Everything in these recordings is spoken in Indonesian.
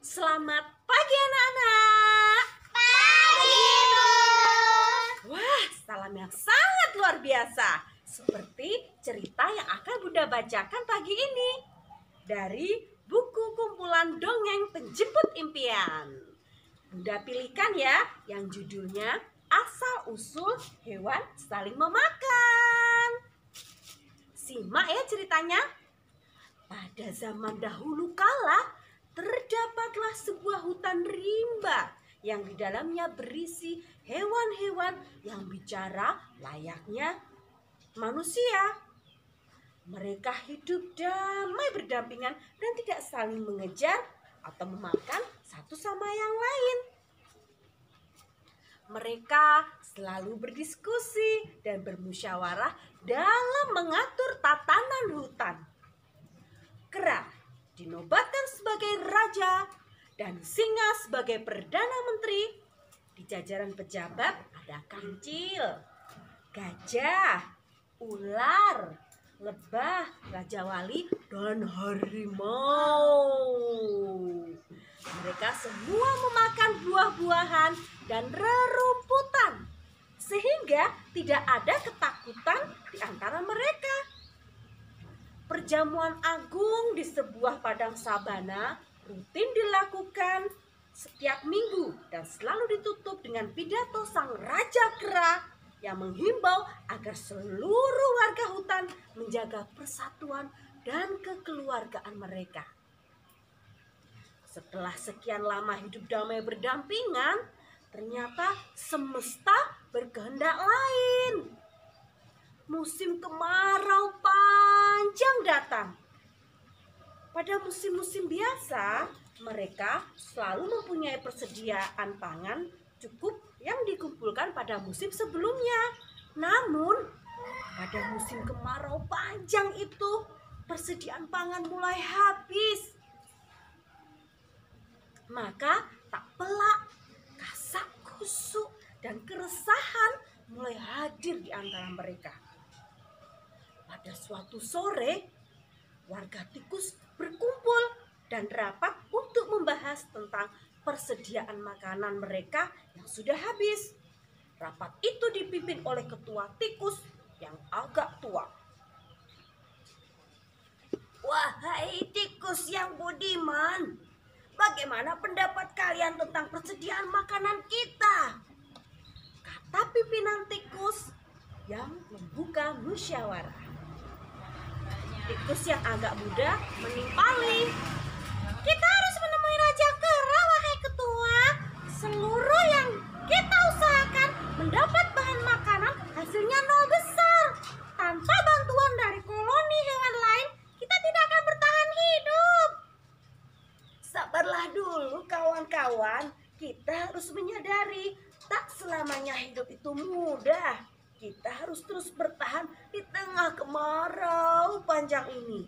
Selamat pagi anak-anak. Pagi, Bu. Wah, salam yang sangat luar biasa. Seperti cerita yang akan Bunda bacakan pagi ini dari buku kumpulan dongeng penjemput impian. Bunda pilihkan ya yang judulnya Asal Usul Hewan Saling Memakan. Simak ya ceritanya. Pada zaman dahulu kala, terdapatlah sebuah hutan rimba yang di dalamnya berisi hewan-hewan yang bicara layaknya manusia. Mereka hidup damai berdampingan dan tidak saling mengejar atau memakan satu sama yang lain. Mereka selalu berdiskusi dan bermusyawarah dalam mengatur tatanan hutan. Kera dinobatkan sebagai raja dan singa sebagai perdana menteri. Di jajaran pejabat ada kancil, gajah, ular, lebah, raja wali, dan harimau. Mereka semua memakan buah-buahan dan rerumputan, sehingga tidak ada ketakutan di antara mereka. Perjamuan agung di sebuah padang sabana rutin dilakukan setiap minggu dan selalu ditutup dengan pidato sang raja kera yang menghimbau agar seluruh warga hutan menjaga persatuan dan kekeluargaan mereka. Setelah sekian lama hidup damai berdampingan, ternyata semesta berkehendak lain. Musim kemarau panjang datang. Pada musim-musim biasa, mereka selalu mempunyai persediaan pangan cukup yang dikumpulkan pada musim sebelumnya. Namun, pada musim kemarau panjang itu, persediaan pangan mulai habis. Maka tak pelak, kasak kusuk dan keresahan mulai hadir di antara mereka. Pada suatu sore, warga tikus berkumpul dan rapat untuk membahas tentang persediaan makanan mereka yang sudah habis. Rapat itu dipimpin oleh ketua tikus yang agak tua. Wahai tikus yang budiman, bagaimana pendapat kalian tentang persediaan makanan kita? Kata pimpinan tikus yang membuka musyawarah. Tikus yang agak muda menimpali. Kita harus menemui Raja Kera, wahai ketua. Seluruh yang kita usahakan mendapat bahan makanan hasilnya nol besar. Tanpa bantuan dari koloni hewan lain, kita tidak akan bertahan hidup. Sabarlah dulu kawan-kawan. Kita harus menyadari tak selamanya hidup itu mudah. Kita harus terus bertahan di tengah kemarau panjang ini.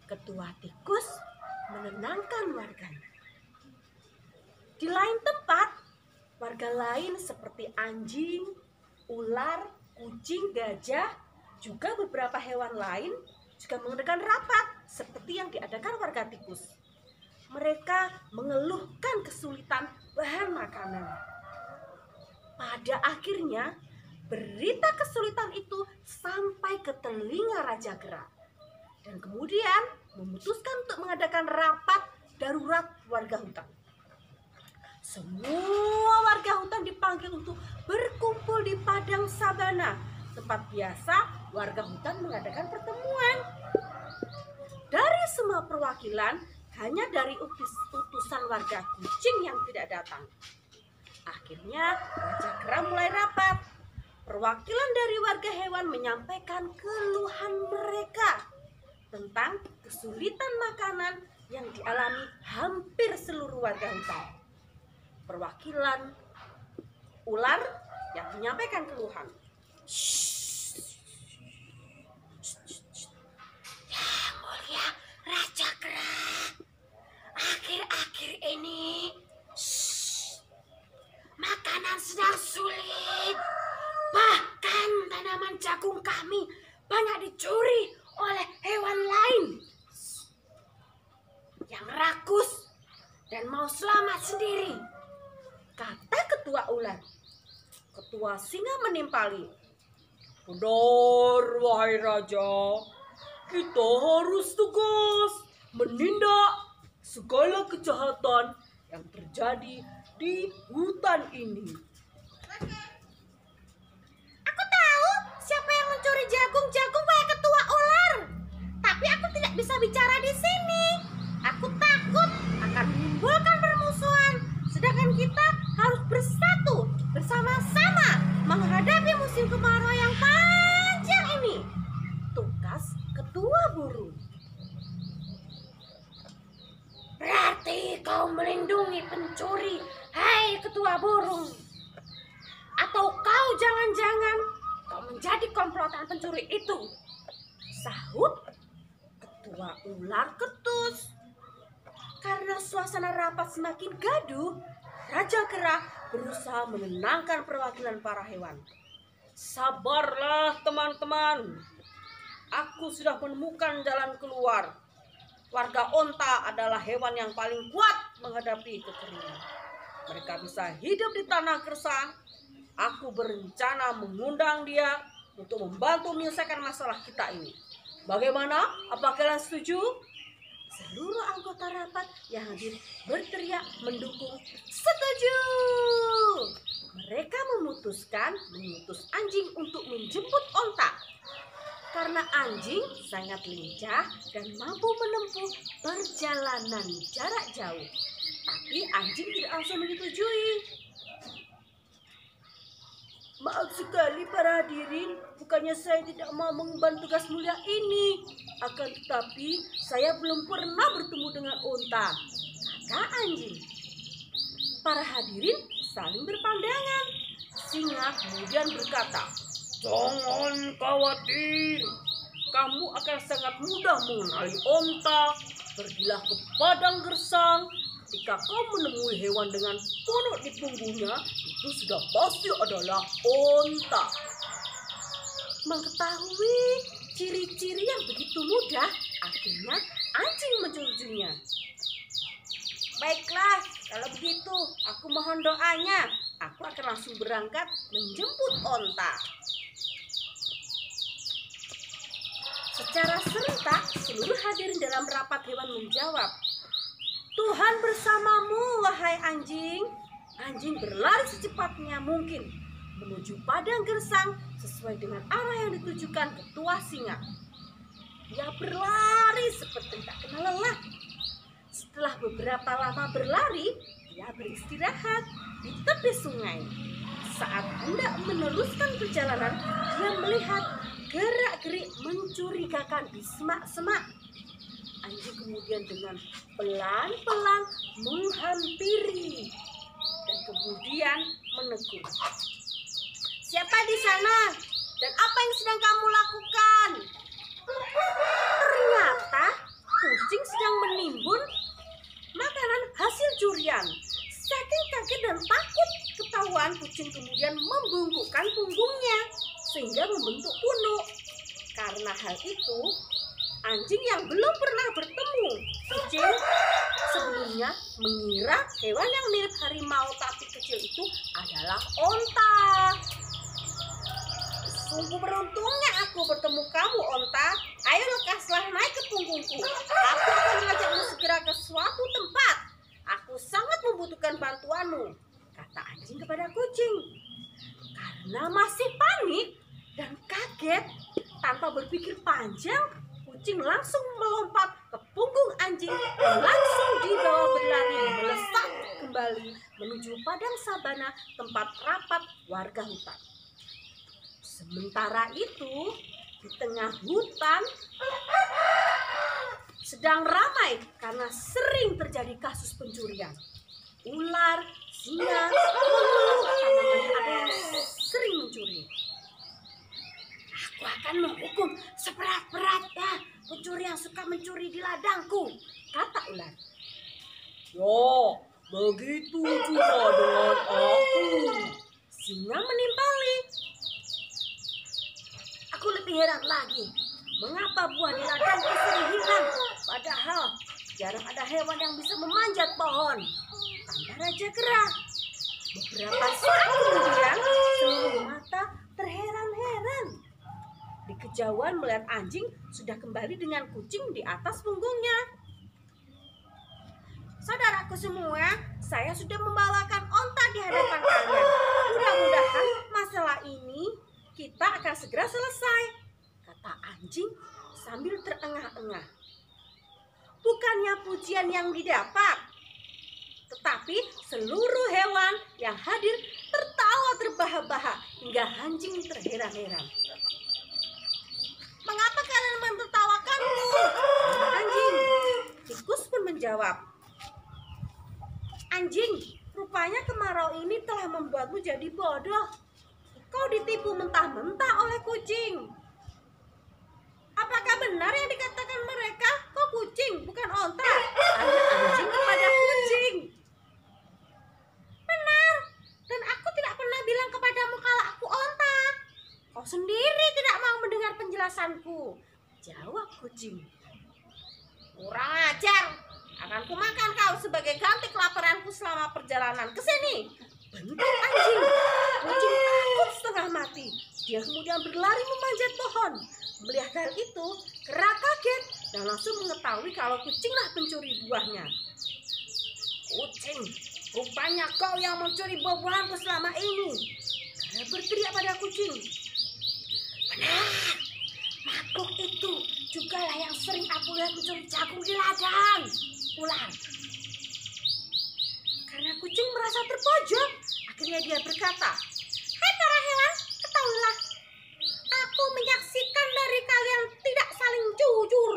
Ketua tikus menenangkan warganya. Di lain tempat, warga lain seperti anjing, ular, kucing, gajah, juga beberapa hewan lain juga mengadakan rapat seperti yang diadakan warga tikus. Mereka mengeluhkan kesulitan bahan makanan. Pada akhirnya, berita kesulitan itu sampai ke telinga Raja Kera dan kemudian memutuskan untuk mengadakan rapat darurat warga hutan. Semua warga hutan dipanggil untuk berkumpul di padang sabana, tempat biasa warga hutan mengadakan pertemuan. Dari semua perwakilan, hanya dari utusan warga kucing yang tidak datang. Akhirnya Raja Kera mulai rapat. Perwakilan dari warga hewan menyampaikan keluhan mereka tentang kesulitan makanan yang dialami hampir seluruh warga hutan. Perwakilan ular yang menyampaikan keluhan. Yang mulia Raja Kera, akhir-akhir ini makanan sedang sulit. Bahkan tanaman jagung kami banyak dicuri oleh hewan lain yang rakus dan mau selamat sendiri, kata ketua ular. Ketua singa menimpali. Benar, wahai raja, kita harus tegas menindak segala kejahatan yang terjadi di hutan ini. Aku tahu siapa yang mencuri jagung-jagung, wahai ketua ular. Tapi aku tidak bisa bicara di sini. Aku takut akan menimbulkan permusuhan. Sedangkan kita harus bersatu bersama-sama menghadapi musim kemarau yang panjang ini. Tugas ketua burung. Berarti kau melindungi pencuri, hai ketua burung. Atau kau jangan-jangan kau menjadi komplotan pencuri itu? Sahut ketua ular ketus. Karena suasana rapat semakin gaduh, Raja Kera berusaha menenangkan perwakilan para hewan. Sabarlah teman-teman, aku sudah menemukan jalan keluar. Warga onta adalah hewan yang paling kuat menghadapi kekeringan. Mereka bisa hidup di tanah gersang. Aku berencana mengundang dia untuk membantu menyelesaikan masalah kita ini. Bagaimana? Apakah kalian setuju? Seluruh anggota rapat yang hadir berteriak mendukung setuju. Mereka memutuskan mengutus anjing untuk menjemput onta. Karena anjing sangat lincah dan mampu menempuh perjalanan jarak jauh. Tapi anjing tidak langsung menyetujui. Maaf sekali para hadirin, bukannya saya tidak mau mengemban tugas mulia ini. Akan tetapi saya belum pernah bertemu dengan onta, kata anjing. Para hadirin saling berpandangan. Singa kemudian berkata, jangan khawatir, kamu akan sangat mudah mengenali onta. Pergilah ke padang gersang. Ketika kau menemui hewan dengan punuk di punggungnya, itu sudah pasti adalah onta. Mengetahui ciri-ciri yang begitu mudah, akhirnya anjing menjujunya. Baiklah, kalau begitu aku mohon doanya. Aku akan langsung berangkat menjemput onta. Secara serentak, seluruh hadirin dalam rapat hewan menjawab, Tuhan bersamamu, wahai anjing. Anjing berlari secepatnya mungkin menuju padang gersang sesuai dengan arah yang ditujukan ketua singa. Dia berlari seperti tak kenal lelah. Setelah beberapa lama berlari, dia beristirahat di tepi sungai. Saat hendak meneruskan perjalanan, dia melihat gerak-gerik mencurigakan di semak-semak. Anjing kemudian dengan pelan-pelan menghampiri dan kemudian menegur. Siapa di sana? Dan apa yang sedang kamu lakukan? Ternyata kucing sedang menimbun makanan hasil curian. Saking kaget dan takut ketahuan, kucing kemudian membungkukkan punggungnya sehingga membentuk punuk. Karena hal itu, anjing yang belum pernah bertemu kucing sebelumnya mengira hewan yang mirip harimau tapi kecil itu adalah onta. Sungguh beruntungnya aku bertemu kamu, onta. Ayo lekaslah naik ke punggungku. Aku akan mengajakmu segera ke suatu tempat. Aku sangat membutuhkan bantuanmu, kata anjing kepada kucing. Karena masih panik dan kaget, tanpa berpikir panjang, kucing langsung melompat ke punggung anjing dan langsung dibawa berlari melesat kembali menuju padang sabana tempat rapat warga hutan. Sementara itu, di tengah hutan sedang ramai karena sering terjadi kasus pencurian. Ular, singa, mengeluh karena ada yang sering mencuri. Aku akan menghukum seberat-beratnya pencuri yang suka mencuri di ladangku, kata ular. Ya, begitu juga dengan aku. Singa menimpali. Aku lebih heran lagi, mengapa buah di ladangku sering hilang, padahal jarang ada hewan yang bisa memanjat pohon, tambah Raja Kera. Beberapa saat kemudian, seluruh mata terheran-heran. Di kejauhan melihat anjing sudah kembali dengan kucing di atas punggungnya. Saudaraku semua, saya sudah membawakan onta di hadapan kalian. Mudah-mudahan masalah ini kita akan segera selesai, kata anjing sambil terengah-engah. Bukannya pujian yang didapat, tetapi seluruh hewan yang hadir tertawa terbahak-bahak hingga anjing terheran-heran. Mengapa kalian menertawakanku? Anjing. Tikus pun menjawab, anjing, rupanya kemarau ini telah membuatmu jadi bodoh. Kau ditipu mentah-mentah oleh kucing. Apakah benar yang dikatakan mereka? Kau kucing, bukan onta? Tanya anjing kepada kucing. Benar, dan aku tidak pernah bilang kepadamu kalau aku onta. Kau sendiri tidak mau mendengar penjelasanku, jawab kucing. Kurang ajar, akan kumakan kau sebagai ganti kelaparanku selama perjalanan ke sini, bentak anjing. Kucing takut setengah mati. Dia kemudian berlari memanjat pohon. Melihat hal itu, Kera kaget dan langsung mengetahui kalau kucinglah pencuri buahnya. Kucing, rupanya kau yang mencuri buah-buahanku selama ini. Kera berteriak pada kucing. Benar, makhluk itu jugalah yang sering aku lihat mencuri jagung di ladang. Ulang. Karena kucing merasa terpojok, akhirnya dia berkata, hai para hewan, ketahuilah, aku menyaksikan dari kalian tidak saling jujur.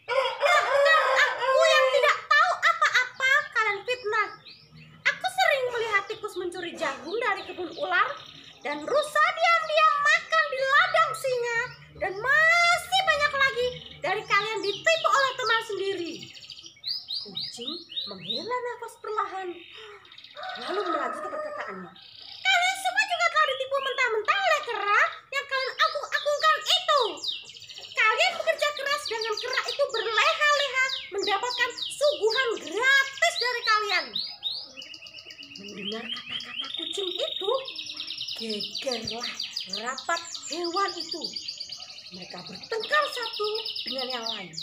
Bahkan aku yang tidak tahu apa-apa kalian fitnah. Aku sering melihat tikus mencuri jagung dari kebun ular dan rusa diam-diam makan di ladang singa, dan masih banyak lagi dari kalian ditipu oleh teman sendiri. Kucing menghela nafas perlahan, lalu melanjutkan perkataannya. Kalian semua juga telah ditipu mentah-mentah oleh Kera yang kalian agung-agungkan itu. Kalian bekerja keras dengan Kera itu berleha-leha mendapatkan suguhan gratis dari kalian. Mendengar kata-kata kucing itu, gegerlah rapat hewan itu. Mereka bertengkar satu dengan yang lain.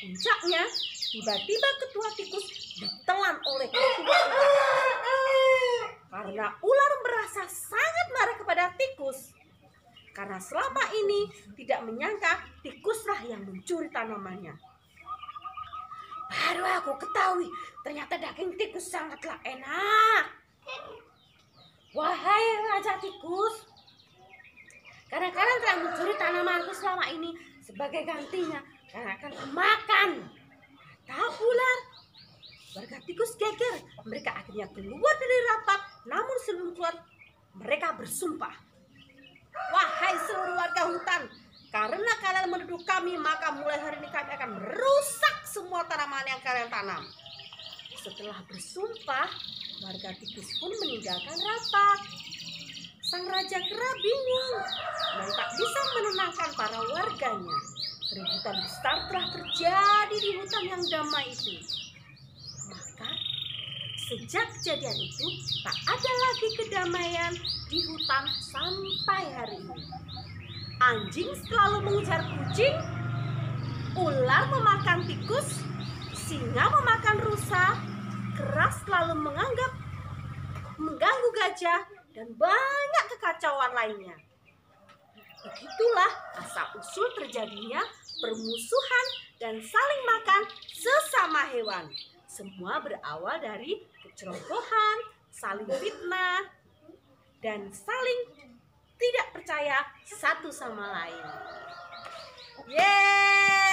Puncaknya, tiba-tiba ketua tikus ditelan oleh ketua ular. Karena ular merasa sangat marah kepada tikus. Karena selama ini tidak menyangka tikuslah yang mencuri tanamannya. Baru aku ketahui, ternyata daging tikus sangatlah enak. Wahai Raja Tikus, karena kalian telah mencuri tanamanku selama ini, sebagai gantinya kalian akan kumakan. Kata ular. Warga tikus geger. Mereka akhirnya keluar dari rapat. Namun sebelum keluar, mereka bersumpah, wahai seluruh warga hutan, karena kalian menuduh kami, maka mulai hari ini kami akan merusak semua tanaman yang kalian tanam. Setelah bersumpah, warga tikus pun meninggalkan rapat. Sang Raja Kera bingung dan tak bisa menenangkan para warganya. Keributan besar telah terjadi di hutan yang damai itu. Maka sejak kejadian itu tak ada lagi kedamaian di hutan sampai hari ini. Anjing selalu mengejar kucing, ular memakan tikus, singa memakan rusa, Kera selalu mengganggu gajah, dan banyak kekacauan lainnya. Begitulah asal-usul terjadinya permusuhan dan saling makan sesama hewan. Semua berawal dari kecerobohan, saling fitnah, dan saling tidak percaya satu sama lain. Yeay!